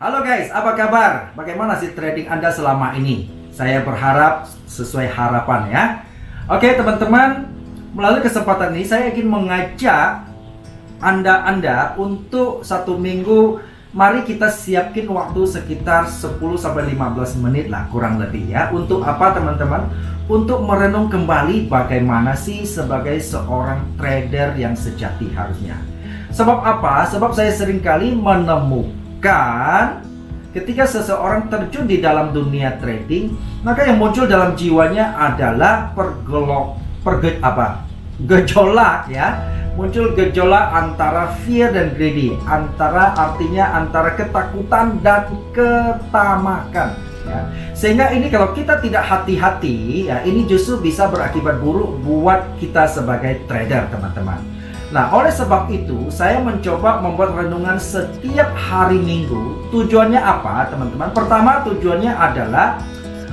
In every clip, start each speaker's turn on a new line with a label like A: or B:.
A: Halo guys, apa kabar? Bagaimana sih trading Anda selama ini? Saya berharap sesuai harapan ya. Oke teman-teman, melalui kesempatan ini saya ingin mengajak Anda untuk satu minggu. Mari kita siapin waktu sekitar 10-15 menit lah kurang lebih ya. Untuk apa teman-teman? Untuk merenung kembali bagaimana sih sebagai seorang trader yang sejati harusnya. Sebab apa? Sebab saya seringkali menemukan ketika seseorang terjun di dalam dunia trading, maka yang muncul dalam jiwanya adalah gejolak ya. Muncul gejolak antara fear dan greedy, antara ketakutan dan ketamakan ya. Sehingga ini kalau kita tidak hati-hati ya, ini justru bisa berakibat buruk buat kita sebagai trader teman-teman. Nah, oleh sebab itu saya mencoba membuat renungan setiap hari Minggu. Tujuannya apa teman-teman? Pertama, tujuannya adalah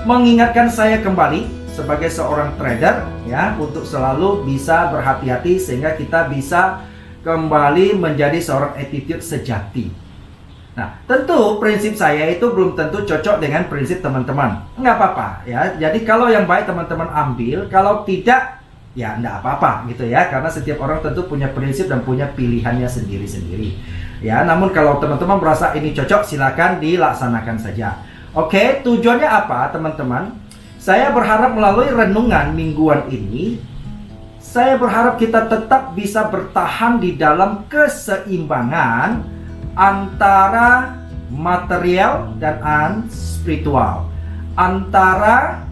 A: mengingatkan saya kembali sebagai seorang trader ya, untuk selalu bisa berhati-hati sehingga kita bisa kembali menjadi seorang attitude sejati. Nah, tentu prinsip saya itu belum tentu cocok dengan prinsip teman-teman. Nggak apa-apa ya. Jadi kalau yang baik teman-teman ambil, kalau tidak ya nggak apa-apa gitu ya. Karena setiap orang tentu punya prinsip dan punya pilihannya sendiri-sendiri. Ya, namun kalau teman-teman merasa ini cocok, silakan dilaksanakan saja. Oke, tujuannya apa teman-teman? Saya berharap melalui renungan mingguan ini, saya berharap kita tetap bisa bertahan di dalam keseimbangan antara material dan spiritual, antara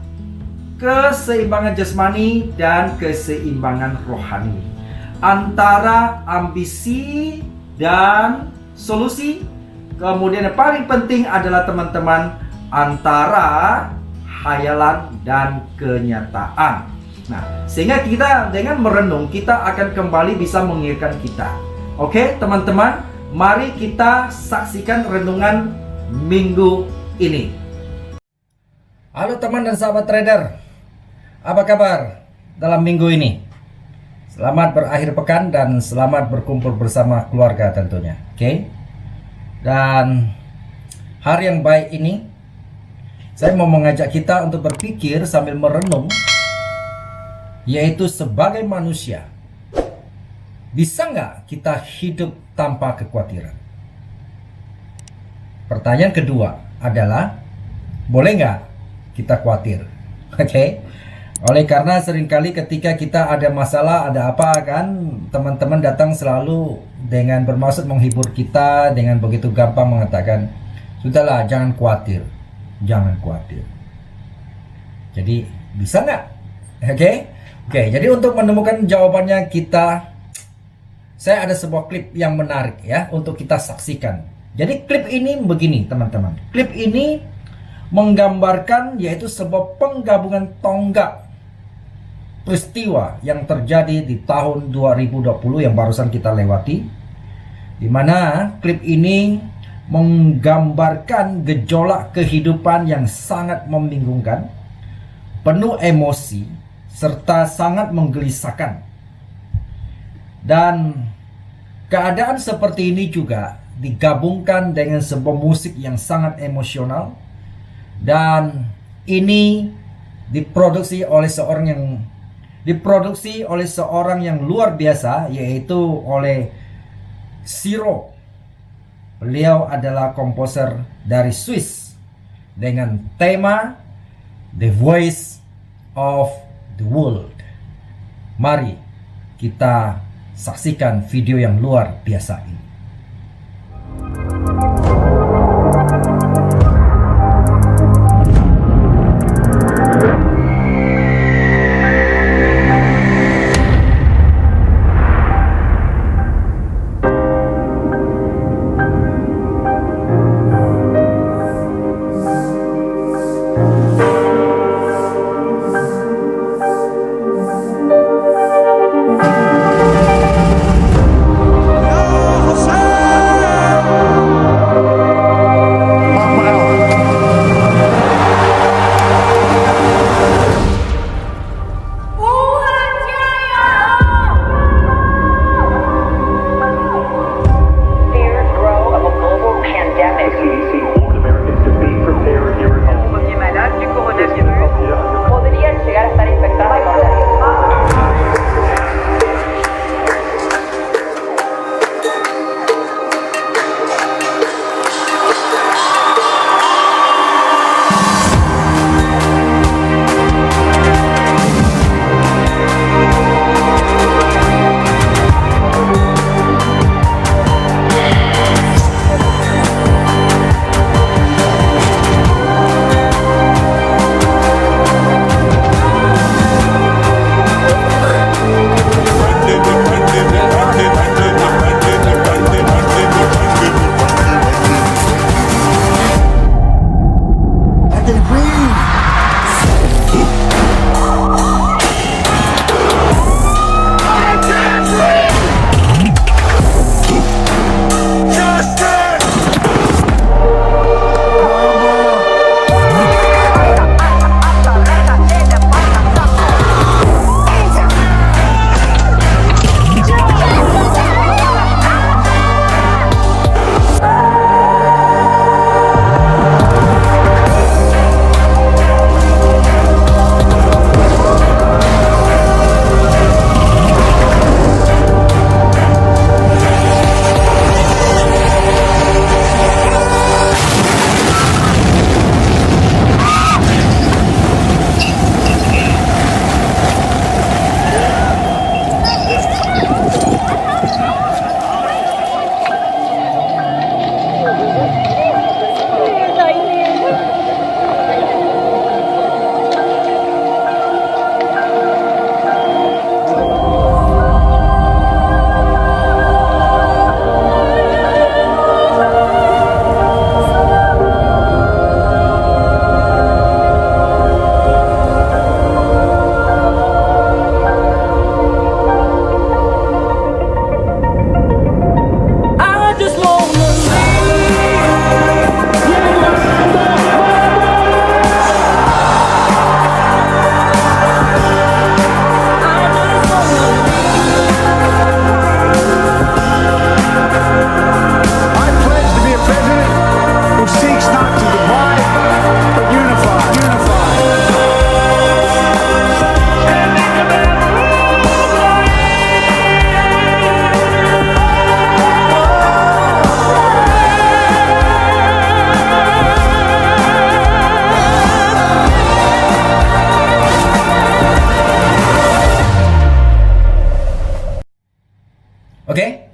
A: keseimbangan jasmani dan keseimbangan rohani, antara ambisi dan solusi. Kemudian yang paling penting adalah teman-teman, antara hayalan dan kenyataan. Nah, sehingga kita dengan merenung, kita akan kembali bisa mengingatkan kita. Oke, teman-teman, mari kita saksikan renungan minggu ini. Halo teman dan sahabat trader, apa kabar dalam minggu ini? Selamat berakhir pekan dan selamat berkumpul bersama keluarga tentunya. Oke. Dan hari yang baik ini, saya mau mengajak kita untuk berpikir sambil merenung, yaitu sebagai manusia, bisa nggak kita hidup tanpa kekhawatiran? Pertanyaan kedua adalah, boleh nggak kita khawatir? Oke. Oleh karena seringkali ketika kita ada masalah, ada apa kan, teman-teman datang selalu dengan bermaksud menghibur kita, dengan begitu gampang mengatakan, sudahlah jangan khawatir. Jangan khawatir. Jadi bisa nggak? Oke. Jadi untuk menemukan jawabannya saya ada sebuah klip yang menarik ya untuk kita saksikan. Jadi klip ini begini teman-teman. Klip ini menggambarkan yaitu sebuah penggabungan tonggak peristiwa yang terjadi di tahun 2020 yang barusan kita lewati, di mana klip ini menggambarkan gejolak kehidupan yang sangat membingungkan, penuh emosi, serta sangat menggelisahkan. Dan keadaan seperti ini juga digabungkan dengan sebuah musik yang sangat emosional. Dan ini diproduksi oleh seorang yang luar biasa, yaitu oleh Siro. Beliau adalah komposer dari Swiss dengan tema The Voice of the World. Mari kita saksikan video yang luar biasa ini.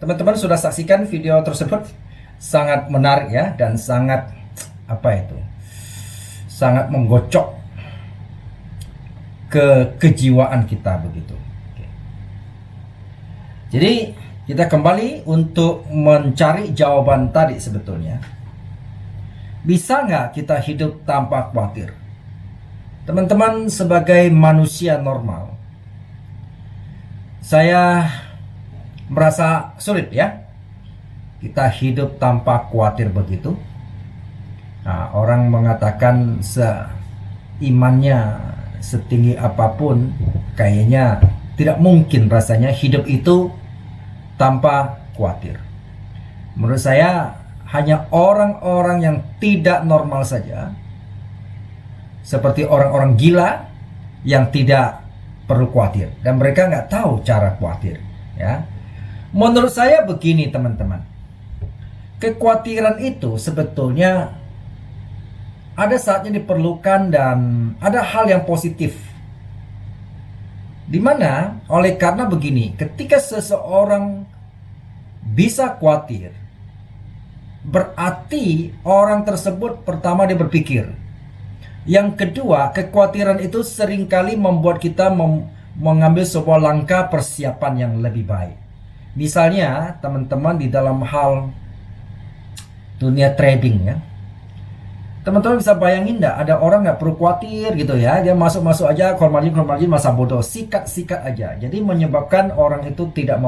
A: Teman-teman sudah saksikan video tersebut, sangat menarik ya, dan sangat sangat menggocok ke kejiwaan kita begitu. Oke. Jadi kita kembali untuk mencari jawaban tadi sebetulnya. Bisa nggak kita hidup tanpa khawatir? Teman-teman, sebagai manusia normal, saya merasa sulit ya kita hidup tanpa khawatir begitu. Nah, orang mengatakan imannya setinggi apapun, kayaknya tidak mungkin rasanya hidup itu tanpa khawatir. Menurut saya hanya orang-orang yang tidak normal saja, seperti orang-orang gila yang tidak perlu khawatir, dan mereka nggak tahu cara khawatir ya. Menurut saya begini teman-teman, kekhawatiran itu sebetulnya ada saatnya diperlukan dan ada hal yang positif. Dimana oleh karena begini, ketika seseorang bisa khawatir, berarti orang tersebut pertama dia berpikir. Yang kedua, kekhawatiran itu seringkali membuat kita mengambil sebuah langkah persiapan yang lebih baik. Misalnya teman-teman di dalam hal dunia trading ya, teman-teman bisa bayangin enggak, ada orang nggak perlu khawatir gitu ya, dia masuk aja call margin masa bodoh, sikat aja. Jadi menyebabkan orang itu tidak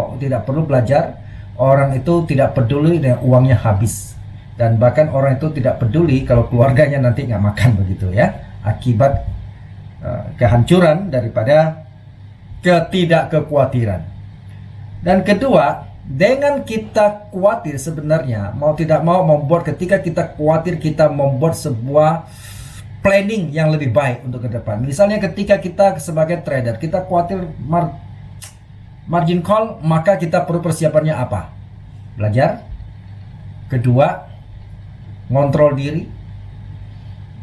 A: perlu belajar, orang itu tidak peduli dengan uangnya habis, dan bahkan orang itu tidak peduli kalau keluarganya nanti nggak makan begitu ya, akibat kehancuran daripada ketidakkekhawatiran. Dan kedua, dengan kita khawatir sebenarnya mau tidak mau membuat, ketika kita khawatir kita membuat sebuah planning yang lebih baik untuk ke depan. Misalnya ketika kita sebagai trader kita khawatir margin call, maka kita perlu persiapannya apa? Belajar. Kedua, ngontrol diri.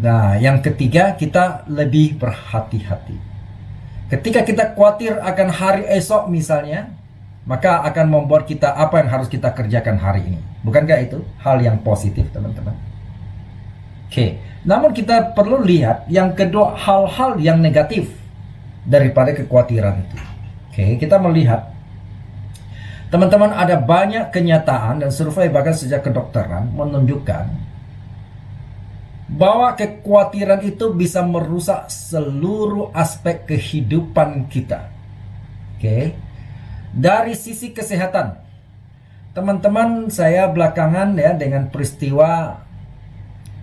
A: Nah, yang ketiga, kita lebih berhati-hati. Ketika kita khawatir akan hari esok misalnya, maka akan membuat kita apa yang harus kita kerjakan hari ini. Bukankah itu hal yang positif teman-teman? Oke, namun kita perlu lihat yang kedua, hal-hal yang negatif daripada kekhawatiran itu. Oke, kita melihat teman-teman, ada banyak kenyataan dan survei bahkan sejak kedokteran menunjukkan bahwa kekhawatiran itu bisa merusak seluruh aspek kehidupan kita. Oke. Dari sisi kesehatan, teman-teman, saya belakangan ya, dengan peristiwa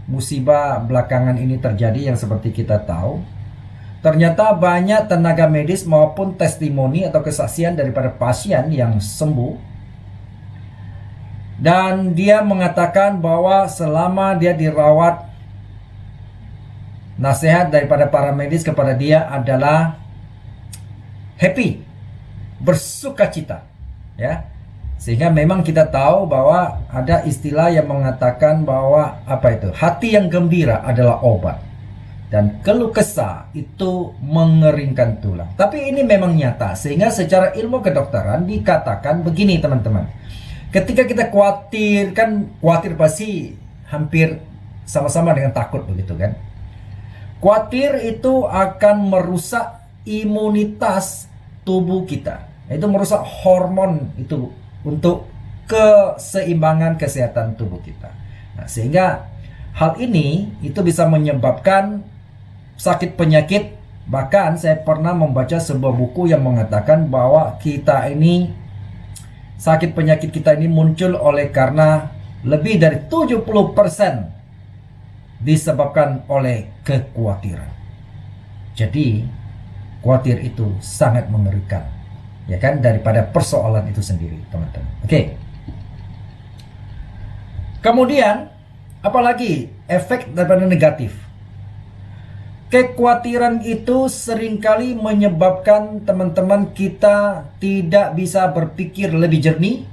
A: musibah belakangan ini terjadi yang seperti kita tahu, ternyata banyak tenaga medis maupun testimoni atau kesaksian daripada pasien yang sembuh, dan dia mengatakan bahwa selama dia dirawat, nasihat daripada para medis kepada dia adalah happy, bersukacita ya. Sehingga memang kita tahu bahwa ada istilah yang mengatakan bahwa hati yang gembira adalah obat, dan keluh kesah itu mengeringkan tulang. Tapi ini memang nyata, sehingga secara ilmu kedokteran dikatakan begini teman-teman, ketika kita khawatir, kan khawatir pasti hampir sama-sama dengan takut begitu kan. Khawatir itu akan merusak imunitas tubuh kita. Itu merusak hormon itu untuk keseimbangan kesehatan tubuh kita. Nah, sehingga hal ini itu bisa menyebabkan sakit penyakit. Bahkan saya pernah membaca sebuah buku yang mengatakan bahwa sakit penyakit kita ini muncul oleh karena lebih dari 70% disebabkan oleh kekhawatiran. Jadi khawatir itu sangat mengerikan, ya kan, daripada persoalan itu sendiri teman-teman. Oke. Kemudian apalagi efek daripada negatif? Kekhawatiran itu seringkali menyebabkan teman-teman kita tidak bisa berpikir lebih jernih,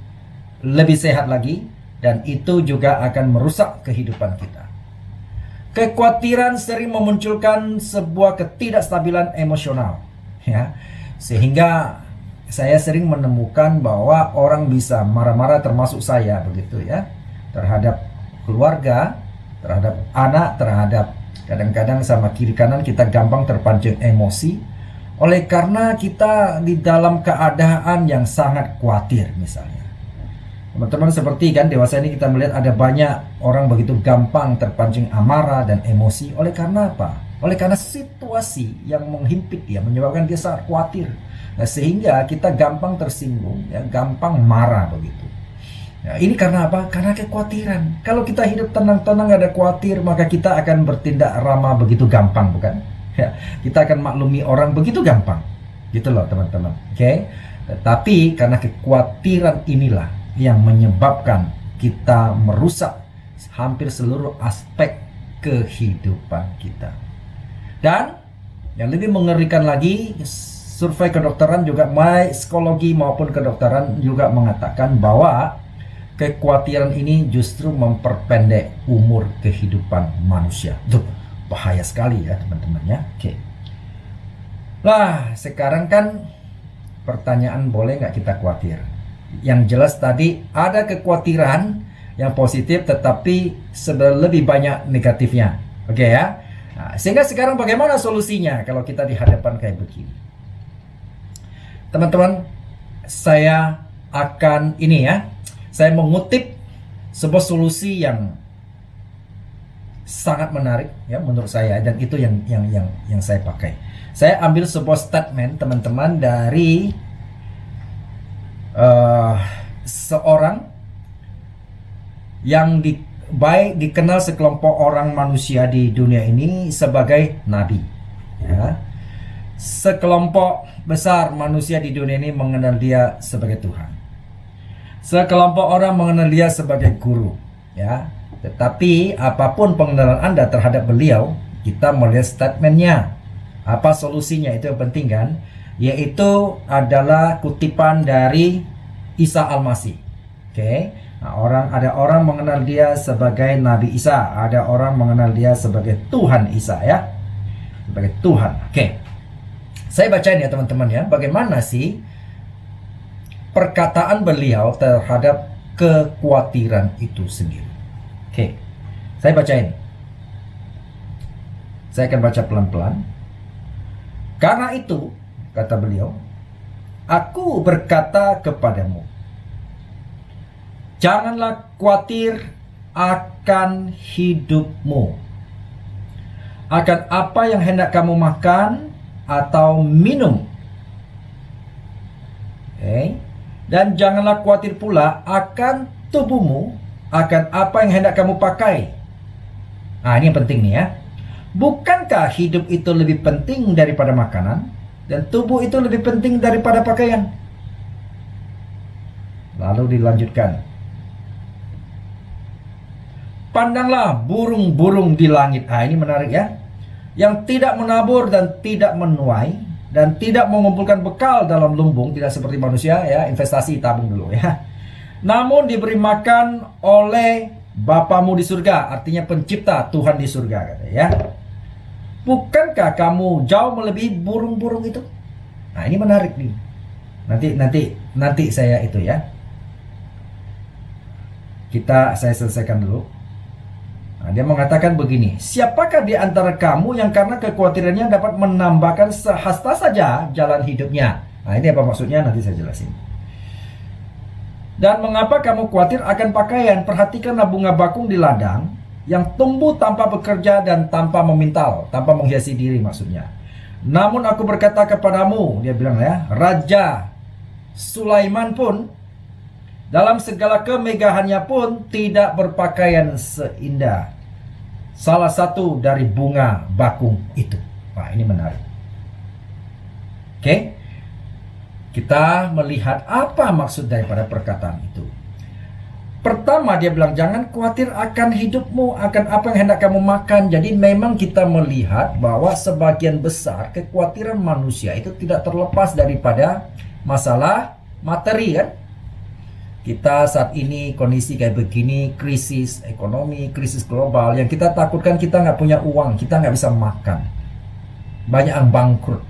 A: lebih sehat lagi, dan itu juga akan merusak kehidupan kita. Kekhawatiran sering memunculkan sebuah ketidakstabilan emosional ya, sehingga saya sering menemukan bahwa orang bisa marah-marah, termasuk saya begitu ya, terhadap keluarga, terhadap anak, terhadap kadang-kadang sama kiri kanan kita gampang terpancing emosi oleh karena kita di dalam keadaan yang sangat khawatir misalnya. Teman-teman, seperti kan dewasa ini kita melihat ada banyak orang begitu gampang terpancing amarah dan emosi oleh karena apa? Oleh karena situasi yang menghimpit dia, menyebabkan dia sangat khawatir. Nah, sehingga kita gampang tersinggung, ya, gampang marah begitu. Nah, ini karena apa? Karena kekhawatiran. Kalau kita hidup tenang-tenang, ada khawatir, maka kita akan bertindak ramah begitu gampang, bukan? Ya, kita akan maklumi orang begitu gampang, gitu loh teman-teman. Oke? Tetapi karena kekhawatiran inilah yang menyebabkan kita merusak hampir seluruh aspek kehidupan kita. Dan yang lebih mengerikan lagi, survei kedokteran juga, baik psikologi maupun kedokteran juga mengatakan bahwa kekhawatiran ini justru memperpendek umur kehidupan manusia. Tuh, bahaya sekali ya teman-teman ya. Oke. Lah, sekarang kan pertanyaan, boleh nggak kita khawatir? Yang jelas tadi ada kekhawatiran yang positif, tetapi sebenarnya lebih banyak negatifnya. Oke ya. Nah, sehingga sekarang bagaimana solusinya kalau kita dihadapkan kayak begini? Teman-teman, saya akan saya mengutip sebuah solusi yang sangat menarik ya menurut saya, dan itu yang saya pakai. Saya ambil sebuah statement teman-teman dari seorang yang baik dikenal sekelompok orang manusia di dunia ini sebagai nabi ya. Sekelompok besar manusia di dunia ini mengenal dia sebagai Tuhan. Sekelompok orang mengenal dia sebagai guru ya. Tetapi apapun pengenalan Anda terhadap beliau, kita melihat statementnya. Apa solusinya, itu yang penting kan? Yaitu adalah kutipan dari Isa Al-Masih. Oke. Nah, ada orang mengenal dia sebagai Nabi Isa, ada orang mengenal dia sebagai Tuhan Isa ya. Sebagai Tuhan. Oke. Saya bacain ya teman-teman ya, bagaimana sih perkataan beliau terhadap kekhawatiran itu sendiri. Oke, saya bacain. Saya akan baca pelan-pelan. Karena itu, kata beliau, aku berkata kepadamu, janganlah khawatir akan hidupmu, akan apa yang hendak kamu makan atau minum. Dan janganlah khawatir pula akan tubuhmu, akan apa yang hendak kamu pakai. Nah, ini yang penting nih ya. Bukankah hidup itu lebih penting daripada makanan, dan tubuh itu lebih penting daripada pakaian? Lalu dilanjutkan, pandanglah burung-burung di langit. Ini menarik ya. Yang tidak menabur dan tidak menuai dan tidak mengumpulkan bekal dalam lumbung, tidak seperti manusia ya, investasi tabung dulu ya. Namun diberi makan oleh Bapamu di surga, artinya pencipta Tuhan di surga katanya ya. Bukankah kamu jauh melebihi burung-burung itu? Nah, ini menarik nih. Nanti saya itu ya. Saya selesaikan dulu. Nah, dia mengatakan begini, siapakah di antara kamu yang karena kekhawatirannya dapat menambahkan sehasta saja jalan hidupnya? Nah, ini apa maksudnya? Nanti saya jelasin. Dan mengapa kamu khawatir akan pakaian? Perhatikanlah bunga bakung di ladang yang tumbuh tanpa bekerja dan tanpa memintal, tanpa menghiasi diri maksudnya. Namun aku berkata kepadamu, dia bilang ya, Raja Sulaiman pun dalam segala kemegahannya pun tidak berpakaian seindah salah satu dari bunga bakung itu. Nah, ini menarik. Oke. Kita melihat apa maksud daripada perkataan itu. Pertama dia bilang, jangan khawatir akan hidupmu, akan apa yang hendak kamu makan. Jadi memang kita melihat bahwa sebagian besar kekhawatiran manusia itu tidak terlepas daripada masalah materi kan. Kita saat ini kondisi kayak begini, krisis ekonomi, krisis global, yang kita takutkan kita nggak punya uang, kita nggak bisa makan, banyak yang bangkrut.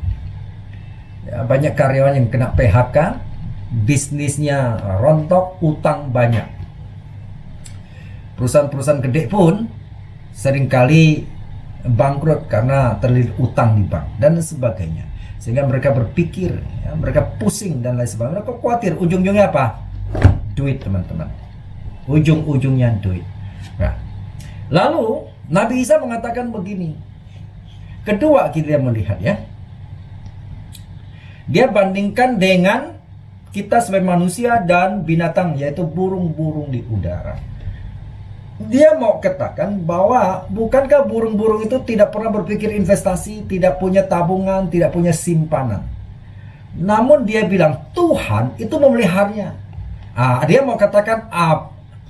A: Ya, banyak karyawan yang kena PHK, bisnisnya rontok, utang banyak. Perusahaan-perusahaan gede pun seringkali bangkrut karena terlilit utang di bank dan sebagainya. Sehingga mereka berpikir, ya, mereka pusing dan lain sebagainya. Mereka khawatir, ujung-ujungnya apa? Duit, teman-teman. Ujung-ujungnya duit. Nah, lalu Nabi Isa mengatakan begini. Kedua kita melihat, ya, dia bandingkan dengan kita sebagai manusia dan binatang, yaitu burung-burung di udara. Dia mau katakan bahwa bukankah burung-burung itu tidak pernah berpikir investasi, tidak punya tabungan, tidak punya simpanan. Namun dia bilang Tuhan itu memeliharanya. Dia mau katakan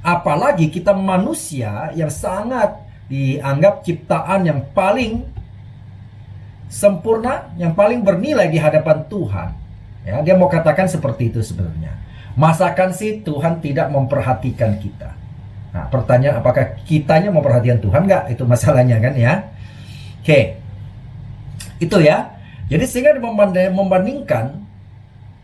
A: apalagi kita manusia yang sangat dianggap ciptaan yang paling sempurna, yang paling bernilai di hadapan Tuhan. Ya, dia mau katakan seperti itu sebenarnya. Masakan sih Tuhan tidak memperhatikan kita? Nah, pertanyaan apakah kitanya memperhatikan Tuhan nggak? Itu masalahnya kan, ya. Oke. Itu ya. Jadi sehingga membandingkan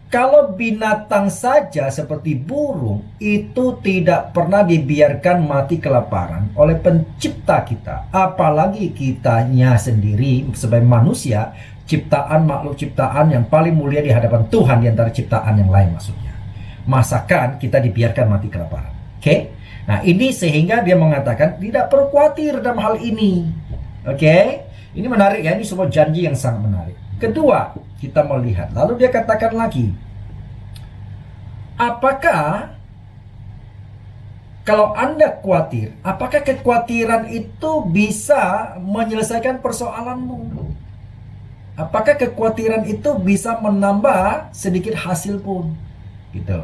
A: kalau binatang saja seperti burung itu tidak pernah dibiarkan mati kelaparan oleh pencipta kita, apalagi kitanya sendiri sebagai manusia, ciptaan, makhluk ciptaan yang paling mulia di hadapan Tuhan di antara ciptaan yang lain maksudnya. Masakan kita dibiarkan mati kelaparan. Oke? Nah, ini sehingga dia mengatakan tidak perlu khawatir dalam hal ini. Oke? Ini menarik ya, ini sebuah janji yang sangat menarik. Kedua, kita melihat, lalu dia katakan lagi, apakah kalau Anda khawatir, apakah kekhawatiran itu bisa menyelesaikan persoalanmu? Apakah kekhawatiran itu bisa menambah sedikit hasil pun? Gitu.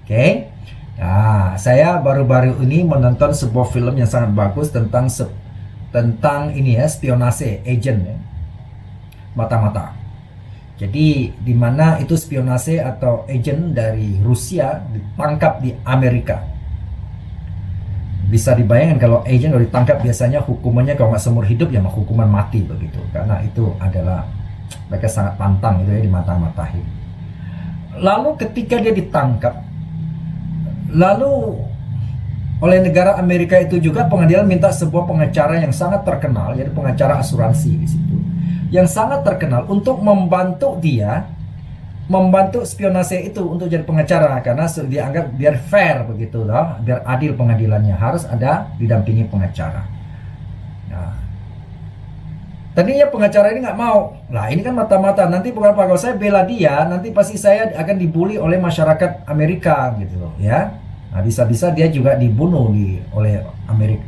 A: Oke. Nah, saya baru-baru ini menonton sebuah film yang sangat bagus tentang ini ya, spionase, agent ya. Mata-mata. Jadi di mana itu spionase atau agent dari Rusia ditangkap di Amerika. Bisa dibayangkan kalau agent kalau ditangkap biasanya hukumannya kalau nggak seumur hidup ya hukuman mati begitu. Karena itu adalah mereka sangat pantang itu ya, dimata-matahin. Lalu ketika dia ditangkap, lalu oleh negara Amerika itu juga pengadilan minta sebuah pengacara yang sangat terkenal, yaitu pengacara asuransi di situ, yang sangat terkenal untuk membantu dia, membantu spionase itu untuk jadi pengacara karena dianggap biar fair begitu loh, biar adil pengadilannya harus ada didampingi pengacara. Nah, tadinya pengacara ini nggak mau. Lah ini kan mata-mata. Nanti bukan apa kalau saya bela dia, nanti pasti saya akan dibully oleh masyarakat Amerika gitu loh, ya. Nah, bisa-bisa dia juga dibunuh oleh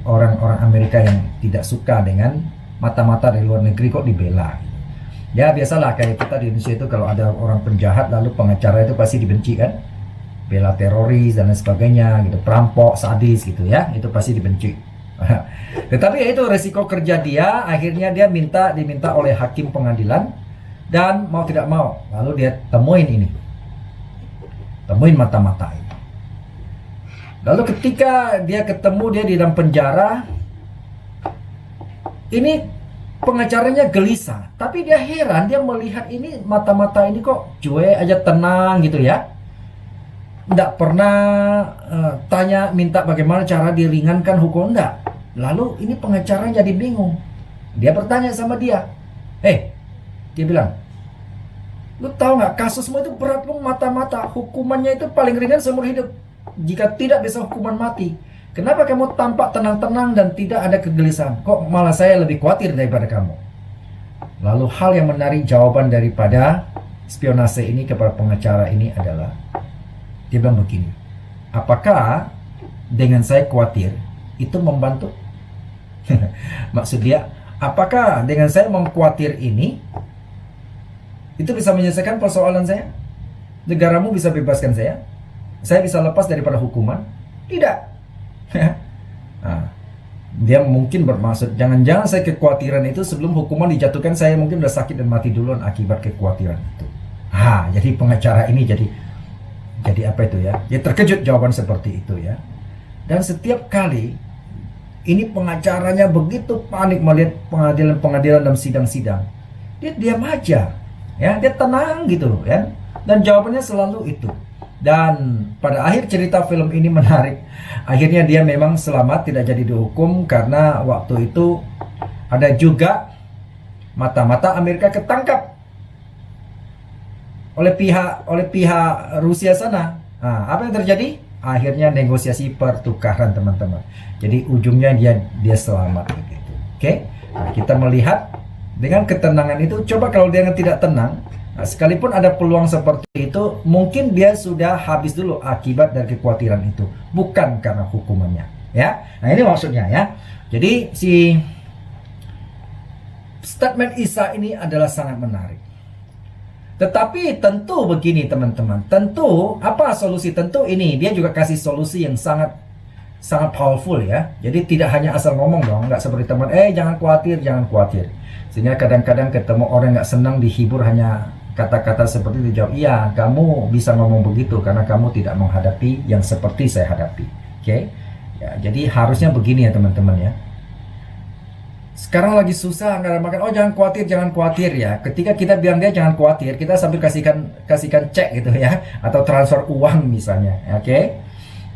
A: orang-orang Amerika yang tidak suka dengan mata-mata dari luar negeri kok dibela. Ya biasalah kayak kita di Indonesia itu kalau ada orang penjahat lalu pengacara itu pasti dibenci kan. Bela teroris dan lain sebagainya gitu, perampok, sadis gitu ya, itu pasti dibenci. Tetapi ya itu resiko kerja dia, akhirnya dia diminta oleh hakim pengadilan dan mau tidak mau lalu dia temuin mata-mata ini. Lalu ketika dia ketemu dia di dalam penjara, ini pengacaranya gelisah, tapi dia heran, dia melihat ini mata-mata ini kok cuek aja, tenang gitu ya. Nggak pernah tanya minta bagaimana cara diringankan hukum, enggak. Lalu ini pengacaranya jadi bingung. Dia bertanya sama dia, dia bilang, lu tahu nggak kasusmu itu berat, lu mata-mata, hukumannya itu paling ringan seumur hidup. Jika tidak bisa hukuman mati. Kenapa kamu tampak tenang-tenang dan tidak ada kegelisahan? Kok malah saya lebih khawatir daripada kamu? Lalu hal yang menarik jawaban daripada spionase ini kepada pengacara ini adalah, dia bilang begini, apakah dengan saya khawatir itu membantu? Maksud dia, apakah dengan saya mengkhawatir ini itu bisa menyelesaikan persoalan saya? Negaramu bisa bebaskan saya bisa lepas daripada hukuman? Tidak. Nah, dia mungkin bermaksud jangan-jangan saya kekhawatiran itu sebelum hukuman dijatuhkan saya mungkin udah sakit dan mati duluan akibat kekhawatiran itu. Jadi pengacara ini jadi apa itu ya? Dia terkejut jawaban seperti itu ya. Dan setiap kali ini pengacaranya begitu panik melihat pengadilan-pengadilan dan sidang-sidang, dia diam aja Ya, dia tenang gitu ya. Dan jawabannya selalu itu. Dan pada akhir cerita film ini menarik. Akhirnya dia memang selamat, tidak jadi dihukum karena waktu itu ada juga mata-mata Amerika ketangkap oleh pihak Rusia sana. Nah, apa yang terjadi? Akhirnya negosiasi pertukaran, teman-teman. Jadi ujungnya dia selamat begitu. Oke? Nah, kita melihat dengan ketenangan itu, coba kalau dia tidak tenang, nah, sekalipun ada peluang seperti itu, mungkin dia sudah habis dulu akibat dari kekhawatiran itu, bukan karena hukumannya, ya. Nah, ini maksudnya ya. Jadi si statement Isa ini adalah sangat menarik. Tetapi tentu begini teman-teman, tentu apa solusi? Tentu ini dia juga kasih solusi yang sangat powerful ya. Jadi tidak hanya asal ngomong dong, nggak seperti teman, jangan khawatir, jangan khawatir. Sehingga kadang-kadang ketemu orang nggak senang dihibur hanya kata-kata seperti itu, jawab, iya kamu bisa ngomong begitu karena kamu tidak menghadapi yang seperti saya hadapi. Oke? Ya, jadi harusnya begini ya teman-teman ya. Sekarang lagi susah nggak ada makan, jangan khawatir ya. Ketika kita bilang dia jangan khawatir, kita sambil kasihkan cek gitu ya, atau transfer uang misalnya, oke?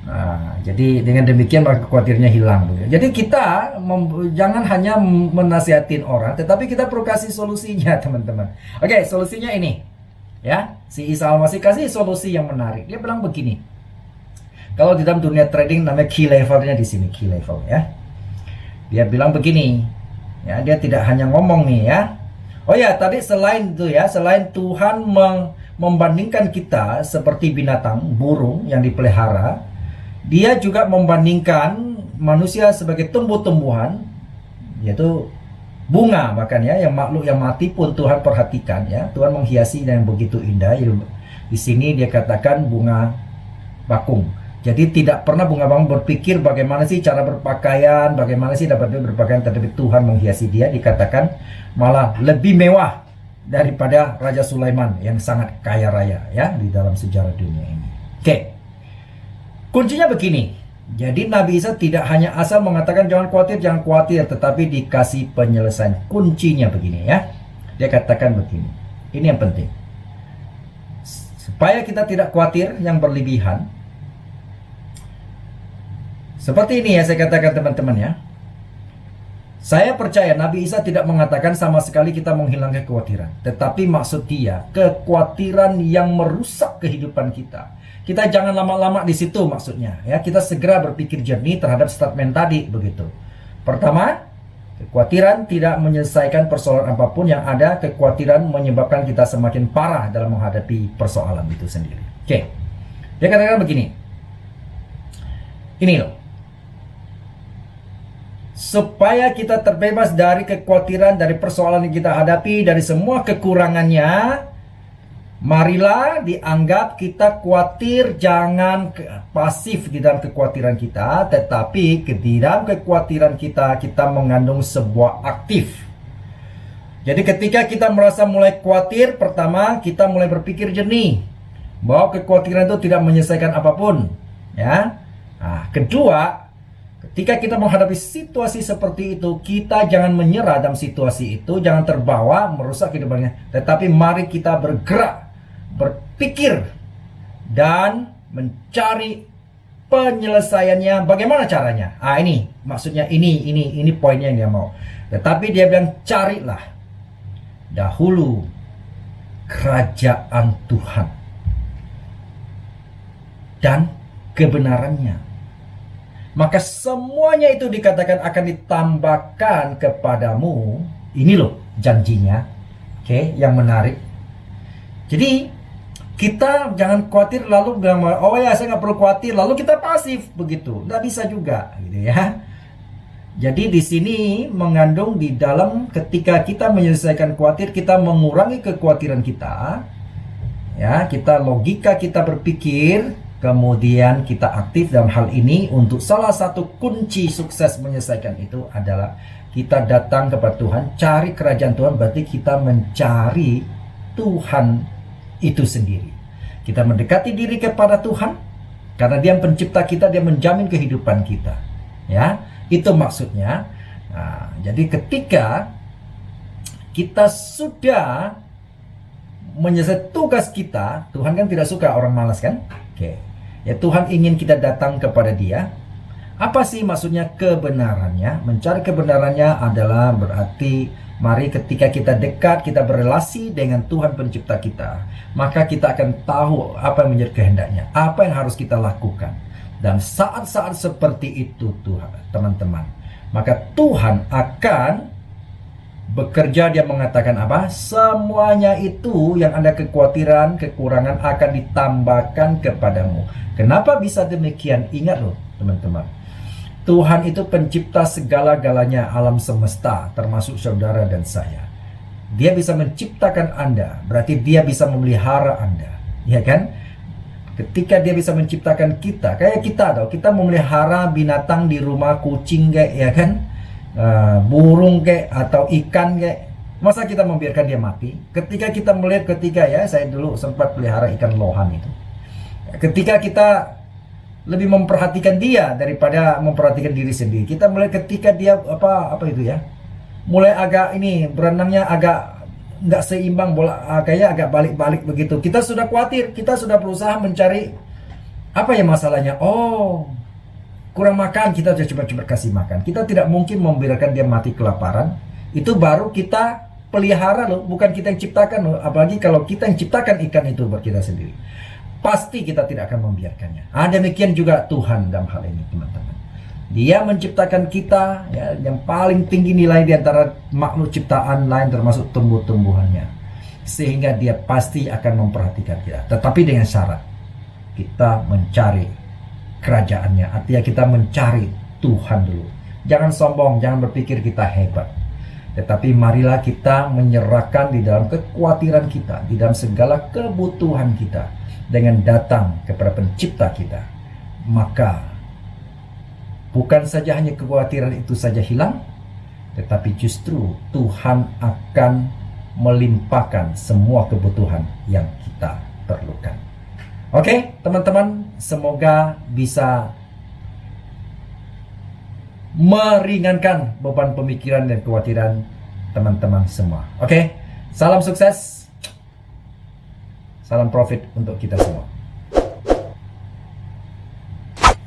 A: Nah, jadi dengan demikian maka khawatirnya hilang. Jadi kita jangan hanya menasihatin orang, tetapi kita perlu kasih solusinya teman-teman. Oke, solusinya ini ya, si Isa Al-Masih kasih solusi yang menarik. Dia bilang begini, kalau di dalam dunia trading namanya key levelnya di sini, key level ya. Dia bilang begini. Ya, dia tidak hanya ngomong nih ya. Oh ya, tadi selain itu ya, selain Tuhan membandingkan kita seperti binatang, burung yang dipelihara, dia juga membandingkan manusia sebagai tumbuh-tumbuhan, yaitu bunga bahkan ya, yang makhluk yang mati pun Tuhan perhatikan ya. Tuhan menghiasi dengan begitu indah. Di sini dia katakan bunga bakung. Jadi tidak pernah bunga bakung berpikir bagaimana sih cara berpakaian, bagaimana sih dapat berpakaian, tetapi Tuhan menghiasi dia, dikatakan malah lebih mewah daripada Raja Sulaiman yang sangat kaya raya ya di dalam sejarah dunia ini. Oke. Kuncinya begini. Jadi Nabi Isa tidak hanya asal mengatakan jangan khawatir, tetapi dikasih penyelesaian. Kuncinya begini ya. Dia katakan begini. Ini yang penting. Supaya kita tidak khawatir yang berlebihan. Seperti ini ya saya katakan teman-teman ya. Saya percaya Nabi Isa tidak mengatakan sama sekali kita menghilangkan kekhawatiran. Tetapi maksud dia kekhawatiran yang merusak kehidupan kita. Kita jangan lama-lama di situ maksudnya ya. Kita segera berpikir jernih terhadap statement tadi begitu. Pertama, kekhawatiran tidak menyelesaikan persoalan apapun yang ada. Kekhawatiran menyebabkan kita semakin parah dalam menghadapi persoalan itu sendiri. Oke. Dia katakan begini. Ini loh. Supaya kita terbebas dari kekhawatiran, dari persoalan yang kita hadapi, dari semua kekurangannya, marilah dianggap kita khawatir, jangan pasif di dalam kekhawatiran kita, tetapi di dalam kekhawatiran kita mengandung sebuah aktif. Jadi ketika kita merasa mulai khawatir, pertama kita mulai berpikir jernih bahwa kekhawatiran itu tidak menyelesaikan apapun, ya. Nah, kedua, ketika kita menghadapi situasi seperti itu, kita jangan menyerah dalam situasi itu, jangan terbawa merusak kehidupannya, tetapi mari kita bergerak, berpikir dan mencari penyelesaiannya. Bagaimana caranya? Ini maksudnya ini poinnya yang dia mau. Tetapi dia bilang carilah dahulu kerajaan Tuhan dan kebenarannya, maka semuanya itu dikatakan akan ditambahkan kepadamu. Ini loh janjinya. Oke, yang menarik. Jadi kita jangan khawatir lalu bilang, oh ya saya nggak perlu khawatir, lalu kita pasif begitu. Nggak bisa juga gitu ya. Jadi di sini mengandung di dalam ketika kita menyelesaikan khawatir, kita mengurangi kekhawatiran kita. Ya, kita logika, kita berpikir, kemudian kita aktif dalam hal ini. Untuk salah satu kunci sukses menyelesaikan itu adalah kita datang kepada Tuhan, cari kerajaan Tuhan, berarti kita mencari Tuhan itu sendiri. Kita mendekati diri kepada Tuhan karena Dia yang pencipta kita, Dia menjamin kehidupan kita. Ya, itu maksudnya. Nah, jadi ketika kita sudah menyelesaikan tugas kita, Tuhan kan tidak suka orang malas kan? Oke. Ya, Tuhan ingin kita datang kepada Dia. Apa sih maksudnya kebenarannya? Mencari kebenarannya adalah berarti mari ketika kita dekat, kita berrelasi dengan Tuhan pencipta kita, maka kita akan tahu apa yang menjadi kehendaknya, apa yang harus kita lakukan. Dan saat-saat seperti itu Tuhan, teman-teman, maka Tuhan akan bekerja. Dia mengatakan apa? Semuanya itu yang Anda kekhawatiran, kekurangan akan ditambahkan kepadamu. Kenapa bisa demikian? Ingat loh teman-teman, Tuhan itu pencipta segala-galanya, alam semesta, termasuk saudara dan saya. Dia bisa menciptakan Anda, berarti Dia bisa memelihara Anda, ya kan? Ketika Dia bisa menciptakan kita, kayak kita tahu, kita memelihara binatang di rumah, kucing kayak, ya kan? Burung kayak atau ikan kayak, masa kita membiarkan dia mati? Ketika kita melihat, ya saya dulu sempat pelihara ikan lohan itu. Ketika kita lebih memperhatikan dia daripada memperhatikan diri sendiri, kita melihat ketika dia apa itu ya, mulai agak ini berenangnya agak nggak seimbang, bola kayak agak balik-balik begitu, kita sudah khawatir, kita sudah berusaha mencari apa ya masalahnya. Oh, kurang makan, kita sudah coba-coba kasih makan. Kita tidak mungkin membiarkan dia mati kelaparan. Itu baru kita pelihara loh, bukan kita yang ciptakan loh. Apalagi kalau kita yang ciptakan ikan itu buat kita sendiri, pasti kita tidak akan membiarkannya. Demikian juga Tuhan dalam hal ini teman-teman. Dia menciptakan kita ya, yang paling tinggi nilai di antara makhluk ciptaan lain termasuk tumbuh-tumbuhannya. Sehingga dia pasti akan memperhatikan kita. Tetapi dengan syarat kita mencari kerajaannya, artinya kita mencari Tuhan dulu. Jangan sombong, jangan berpikir kita hebat. Tetapi marilah kita menyerahkan di dalam kekhawatiran kita, di dalam segala kebutuhan kita, dengan datang kepada pencipta kita. Maka bukan saja hanya kekhawatiran itu saja hilang, tetapi justru Tuhan akan melimpahkan semua kebutuhan yang kita perlukan. Oke, teman-teman, semoga bisa meringankan beban pemikiran dan kekhawatiran teman-teman semua. Oke, salam sukses, salam profit untuk kita semua.